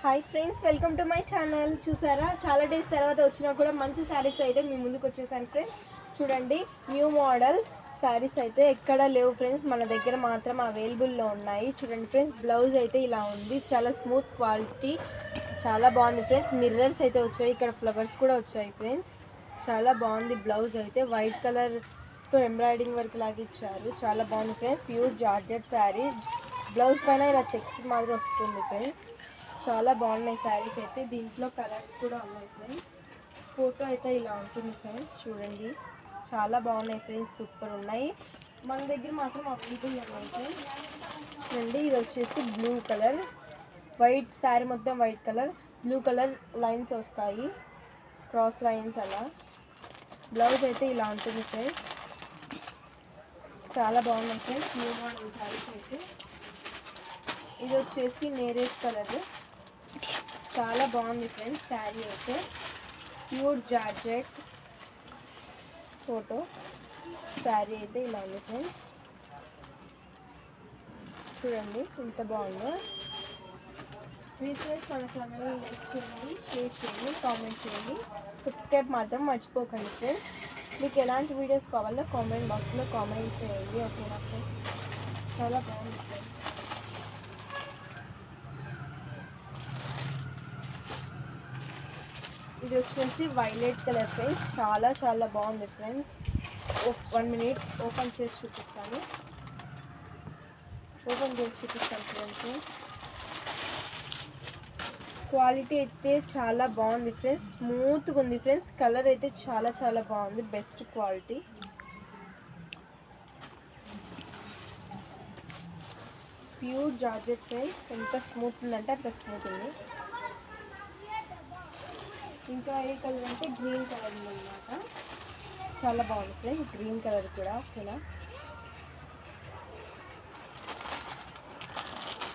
Hi friends, welcome to my channel. చూసారా, చాలా days తర్వాత వచ్చినా కూడా మంచి శారీస్ అయితే మీ ముందుకు వచ్చేసాను ఫ్రెండ్స్. చూడండి, న్యూ మోడల్ శారీస్ అయితే ఎక్కడ లేవు ఫ్రెండ్స్, మన దగ్గర మాత్రం అవైలబుల్లో ఉన్నాయి. చూడండి ఫ్రెండ్స్, బ్లౌజ్ అయితే ఇలా ఉంది, చాలా స్మూత్ క్వాలిటీ, చాలా బాగుంది ఫ్రెండ్స్. మిర్రర్స్ అయితే వచ్చాయి, ఇక్కడ ఫ్లవర్స్ కూడా వచ్చాయి ఫ్రెండ్స్. చాలా బాగుంది. బ్లౌజ్ అయితే వైట్ కలర్తో ఎంబ్రాయిడింగ్ వర్క్ లాగా ఇచ్చారు, చాలా బాగుంది friends. Pure georgette sari, blouse పైన ఇలా చెక్స్ మాదిరి వస్తుంది ఫ్రెండ్స్. చాలా బాగున్నాయి శారీస్ అయితే. దీంట్లో కలర్స్ కూడా ఉన్నాయి ఫ్రెండ్స్. ఫోటో అయితే ఇలా ఉంటుంది ఫ్రెండ్స్. చూడండి, చాలా బాగున్నాయి ఫ్రెండ్స్, సూపర్ ఉన్నాయి. మన దగ్గర మాత్రం అవైలబుల్ ఉన్నాయి ఫ్రెండ్స్. చూడండి, ఇది వచ్చేసి బ్లూ కలర్, వైట్ శారీ మొత్తం white colour, blue colour lines వస్తాయి, క్రాస్ లైన్స్ అలా. బ్లౌజ్ అయితే ఇలా ఉంటుంది ఫ్రెండ్స్. చాలా బాగున్నాయి ఫ్రెండ్స్, న్యూ మోడల్ శారీస్ అయితే. ఇది వచ్చేసి నేరేజ్ కలర్, చాలా బాగుంది ఫ్రెండ్స్ శారీ అయితే. ప్యూర్ జార్జెట్ ఫోటో శారీ అయితే ఇలా ఉంది ఫ్రెండ్స్. చూడండి ఎంత బాగుందో. ప్లీజ్ ఫ్రెండ్స్, మన ఛానల్ని లైక్ చేయండి, షేర్ చేయండి, కామెంట్ చేయండి, సబ్స్క్రైబ్ మాత్రం మర్చిపోకండి ఫ్రెండ్స్. మీకు ఎలాంటి వీడియోస్ కావాలో కామెంట్ బాక్స్లో కామెంట్ చేయండి, ఓకేనా ఫ్రెండ్స్. చాలా బాగుంది ఫ్రెండ్స్. ఇది వచ్చేసి వైలెట్ కలర్ ఫ్రెండ్స్, చాలా చాలా బాగుంది ఫ్రెండ్స్. 1 మినిట్ ఓపెన్ చేసి చూపిస్తాను ఫ్రెండ్స్. క్వాలిటీ అయితే చాలా బాగుంది ఫ్రెండ్స్, స్మూత్గా ఉంది ఫ్రెండ్స్. కలర్ అయితే చాలా చాలా బాగుంది, best quality. Pure georgette friends, ఎంత స్మూత్ ఉందంటే అంత స్మూత్ ఉంది. ఇంకా ఏ కలర్ అంటే గ్రీన్ కలర్ ఉందన్నమాట, చాలా బాగుంది ఫ్రెండ్స్. గ్రీన్ కలర్ కూడా ఓకేనా.